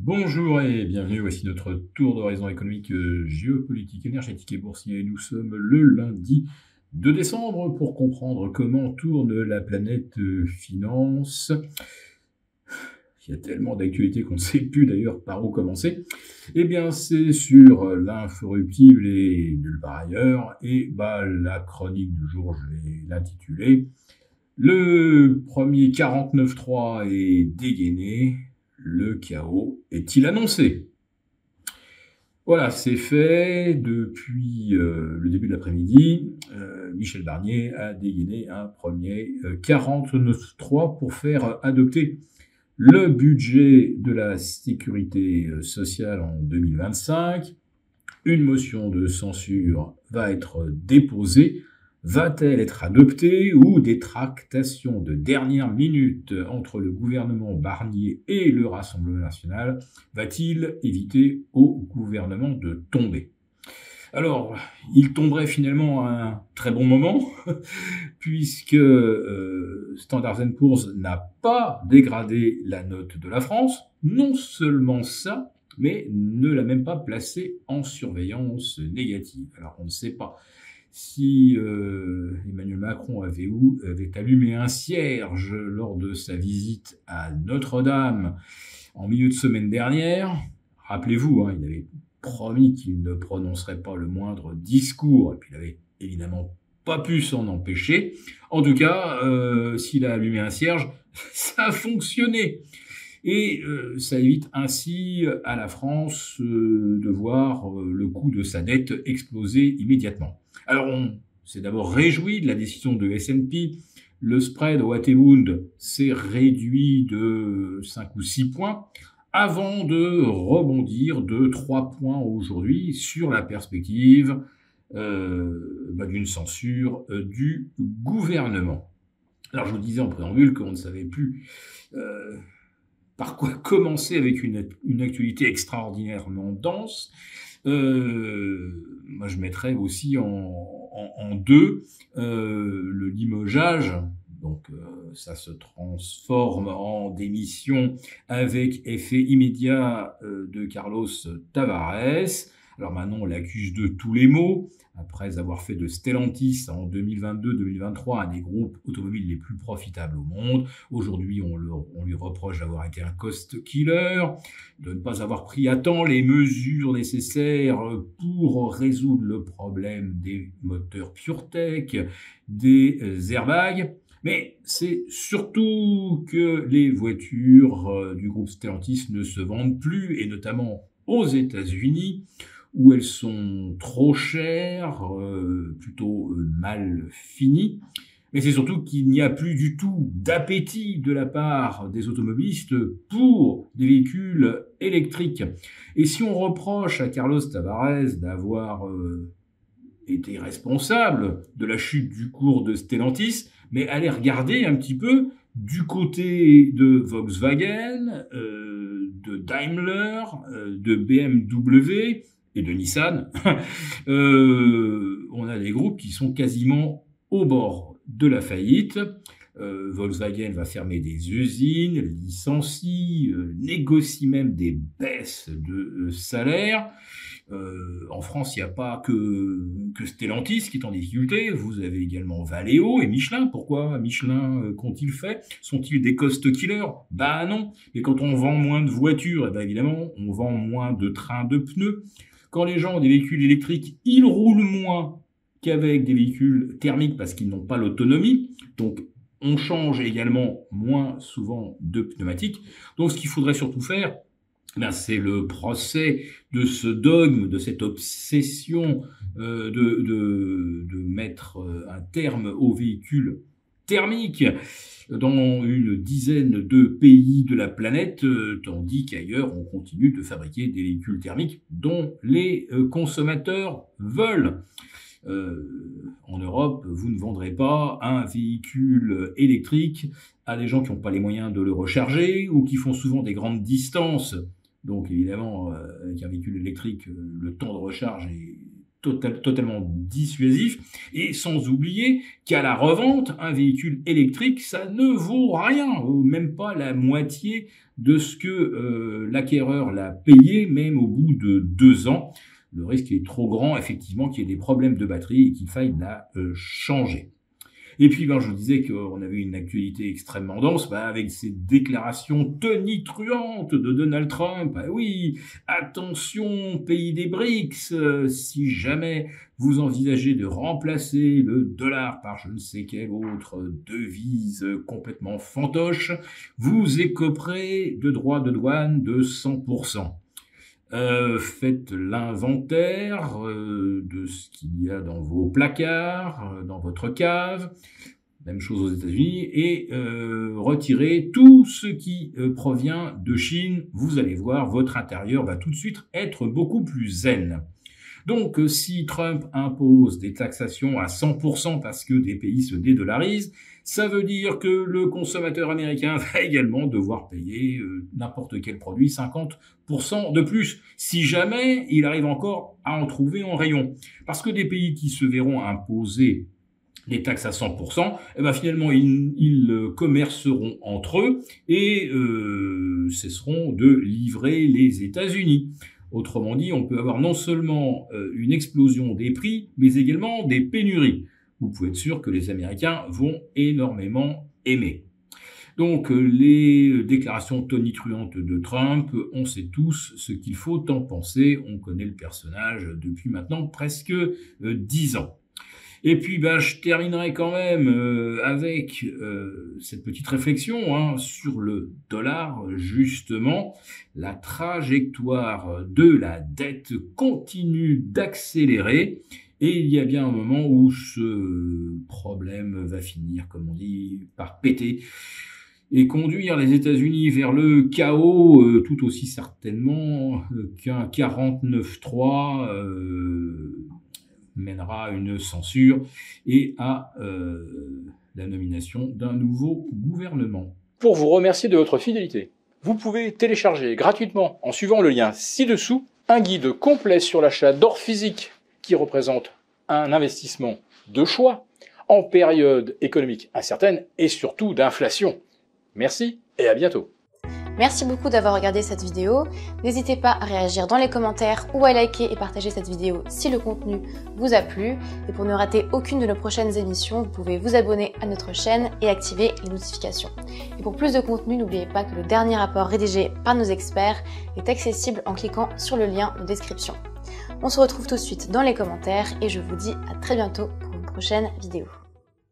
Bonjour et bienvenue, voici notre tour d'horizon économique, géopolitique, énergétique et boursier. Nous sommes le lundi 2 décembre pour comprendre comment tourne la planète finance. Il y a tellement d'actualités qu'on ne sait plus d'ailleurs par où commencer. Eh bien, c'est sur l'inforruptible et nulle part ailleurs. Et la chronique du jour, je vais l'intituler. Le premier 49.3 est dégainé. Le chaos est-il annoncé? Voilà, c'est fait depuis le début de l'après-midi. Michel Barnier a dégainé un premier 49.3 pour faire adopter le budget de la sécurité sociale en 2025. Une motion de censure va être déposée. Va-t-elle être adoptée ou des tractations de dernière minute entre le gouvernement Barnier et le Rassemblement national va-t-il éviter au gouvernement de tomber? Alors, il tomberait finalement à un très bon moment, puisque Standard & Poor's n'a pas dégradé la note de la France. Non seulement ça, mais ne l'a même pas placée en surveillance négative. Alors, on ne sait pas si Emmanuel Macron avait allumé un cierge lors de sa visite à Notre-Dame en milieu de semaine dernière. Rappelez-vous, il avait promis qu'il ne prononcerait pas le moindre discours, et puis il avait évidemment pas pu s'en empêcher. En tout cas, s'il a allumé un cierge, ça a fonctionné. Et ça évite ainsi à la France de voir le coût de sa dette exploser immédiatement. Alors on s'est d'abord réjoui de la décision de S&P. Le spread au Wattebund s'est réduit de 5 ou 6 points avant de rebondir de 3 points aujourd'hui sur la perspective d'une censure du gouvernement. Alors je vous disais en préambule qu'on ne savait plus par quoi commencer avec une actualité extraordinairement dense. Moi, je mettrais aussi en deux le limogeage. Donc, ça se transforme en démission avec effet immédiat de Carlos Tavares. Alors maintenant, on l'accuse de tous les maux. Après avoir fait de Stellantis en 2022-2023 un des groupes automobiles les plus profitables au monde, aujourd'hui on lui reproche d'avoir été un cost killer, de ne pas avoir pris à temps les mesures nécessaires pour résoudre le problème des moteurs PureTech, des airbags. Mais c'est surtout que les voitures du groupe Stellantis ne se vendent plus, et notamment aux États-Unis, où elles sont trop chères, plutôt mal finies. Mais c'est surtout qu'il n'y a plus du tout d'appétit de la part des automobilistes pour des véhicules électriques. Et si on reproche à Carlos Tavares d'avoir été responsable de la chute du cours de Stellantis, mais allez regarder un petit peu du côté de Volkswagen, de Daimler, de BMW et de Nissan, on a des groupes qui sont quasiment au bord de la faillite. Volkswagen va fermer des usines, licencie, négocie même des baisses de salaire. En France, il n'y a pas que Stellantis qui est en difficulté. Vous avez également Valeo et Michelin. Pourquoi Michelin qu'ont-ils fait? Sont-ils des cost killers? Bah non. Mais quand on vend moins de voitures, évidemment, on vend moins de trains de pneus. Quand les gens ont des véhicules électriques, ils roulent moins qu'avec des véhicules thermiques parce qu'ils n'ont pas l'autonomie. Donc, on change également moins souvent de pneumatiques. Donc, ce qu'il faudrait surtout faire, c'est le procès de ce dogme, de cette obsession de mettre un terme aux véhicules thermiques dans une dizaine de pays de la planète, tandis qu'ailleurs on continue de fabriquer des véhicules thermiques dont les consommateurs veulent. En Europe, vous ne vendrez pas un véhicule électrique à des gens qui n'ont pas les moyens de le recharger ou qui font souvent des grandes distances. Donc évidemment, avec un véhicule électrique, le temps de recharge est totalement dissuasif, et sans oublier qu'à la revente, un véhicule électrique, ça ne vaut rien, même pas la moitié de ce que l'acquéreur l'a payé, même au bout de 2 ans. Le risque est trop grand, effectivement, qu'il y ait des problèmes de batterie et qu'il faille la changer. Et puis, je vous disais qu'on avait une actualité extrêmement dense, avec ces déclarations tonitruantes de Donald Trump. Oui, attention, pays des BRICS, si jamais vous envisagez de remplacer le dollar par je ne sais quelle autre devise complètement fantoche, vous écoperez de droits de douane de 100%. Faites l'inventaire de ce qu'il y a dans vos placards, dans votre cave, même chose aux États-Unis, et retirez tout ce qui provient de Chine. Vous allez voir, votre intérieur va tout de suite être beaucoup plus zen. Donc, si Trump impose des taxations à 100% parce que des pays se dédollarisent, ça veut dire que le consommateur américain va également devoir payer n'importe quel produit 50% de plus, si jamais il arrive encore à en trouver en rayon. Parce que des pays qui se verront imposer les taxes à 100%, finalement, ils commerceront entre eux et cesseront de livrer les États-Unis. Autrement dit, on peut avoir non seulement une explosion des prix, mais également des pénuries. Vous pouvez être sûr que les Américains vont énormément aimer. Donc, les déclarations tonitruantes de Trump, on sait tous ce qu'il faut en penser. On connaît le personnage depuis maintenant presque 10 ans. Et puis, je terminerai quand même avec cette petite réflexion sur le dollar. Justement, la trajectoire de la dette continue d'accélérer. Et il y a bien un moment où ce problème va finir, comme on dit, par péter et conduire les États-Unis vers le chaos tout aussi certainement qu'un 49.3 mènera à une censure et à la nomination d'un nouveau gouvernement. Pour vous remercier de votre fidélité, vous pouvez télécharger gratuitement, en suivant le lien ci-dessous, un guide complet sur l'achat d'or physique qui représente un investissement de choix en période économique incertaine et surtout d'inflation. Merci et à bientôt. Merci beaucoup d'avoir regardé cette vidéo. N'hésitez pas à réagir dans les commentaires ou à liker et partager cette vidéo si le contenu vous a plu. Et pour ne rater aucune de nos prochaines émissions, vous pouvez vous abonner à notre chaîne et activer les notifications. Et pour plus de contenu, n'oubliez pas que le dernier rapport rédigé par nos experts est accessible en cliquant sur le lien de description. On se retrouve tout de suite dans les commentaires et je vous dis à très bientôt pour une prochaine vidéo.